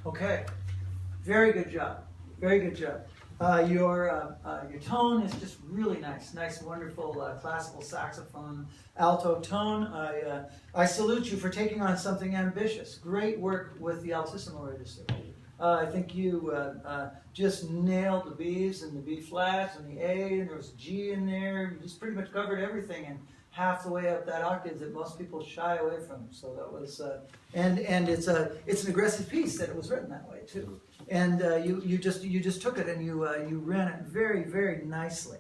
Okay, very good job. Very good job. Your tone is just really nice. Nice, wonderful classical saxophone alto tone. I salute you for taking on something ambitious. Great work with the altissimo register. I think you just nailed the B's and the B flats and the A, and there was G in there. You just pretty much covered everything and half the way up that octave that most people shy away from. So that was, and it's an aggressive piece that it was written that way too. And you just took it and you ran it very, very nicely.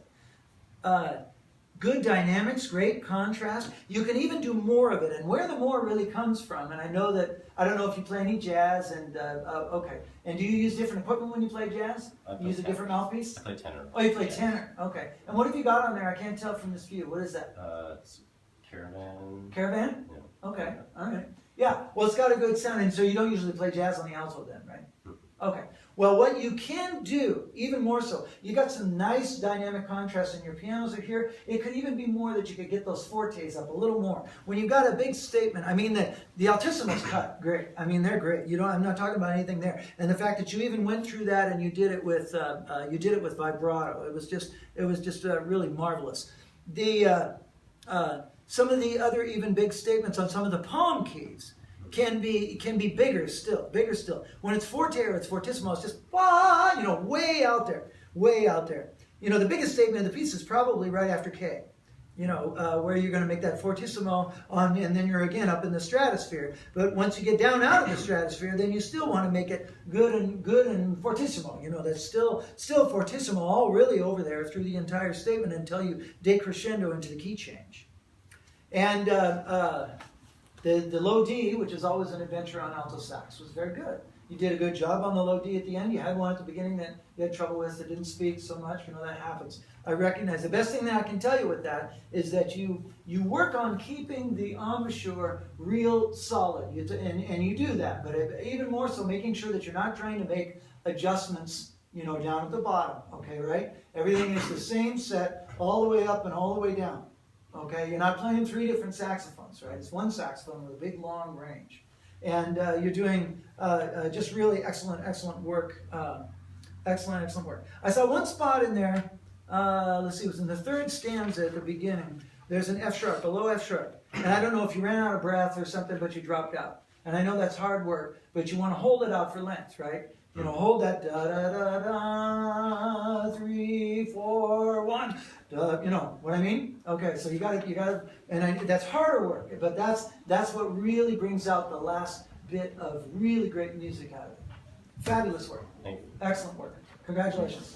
Good dynamics, great contrast. You can even do more of it, and where the more really comes from. And I know that, I don't know if you play any jazz, and okay. And do you use different equipment when you play jazz? You use a different mouthpiece? I play tenor. Oh, you play tenor. Okay. And what have you got on there? I can't tell from this view. What is that? It's Caravan. Caravan? Yeah. Okay. All right. Yeah. Well, it's got a good sound, and so you don't usually play jazz on the alto then, right? Okay. Well, what you can do, even more so, you got some nice dynamic contrast, and your pianos are here. It could even be more that you could get those fortes up a little more. When you've got a big statement, I mean, the altissimo's cut great. I mean, they're great. I'm not talking about anything there. And the fact that you even went through that and you did it with vibrato, it was just really marvelous. Some of the other even big statements on some of the palm keys can be bigger still. When it's forte or it's fortissimo, it's just way out there. The biggest statement of the piece is probably right after K. Where you're going to make that fortissimo on, and then you're again up in the stratosphere. But once you get down out of the stratosphere, then you still want to make it good and fortissimo. That's still fortissimo, all really over there through the entire statement until you decrescendo into the key change. And the low D, which is always an adventure on alto sax, was very good. You did a good job on the low D at the end. You had one at the beginning that you had trouble with that didn't speak so much. That happens. I recognize. The best thing that I can tell you with that is that you work on keeping the embouchure real solid. And you do that. But even more so, making sure that you're not trying to make adjustments, down at the bottom. Okay, right? Everything is the same set all the way up and all the way down. Okay, you're not playing three different saxophones, right? It's one saxophone with a big, long range. And you're doing just really excellent work. Excellent work. I saw one spot in there, let's see, it was in the third stanza at the beginning. There's an F sharp, a low F sharp. And I don't know if you ran out of breath or something, but you dropped out. And I know that's hard work, but you want to hold it out for length, right? Hold that da-da-da-da, 3, 4, 1, you know what I mean? Okay, so you gotta, and that's harder work, but that's what really brings out the last bit of really great music out of it. Fabulous work. Thank you. Excellent work. Congratulations.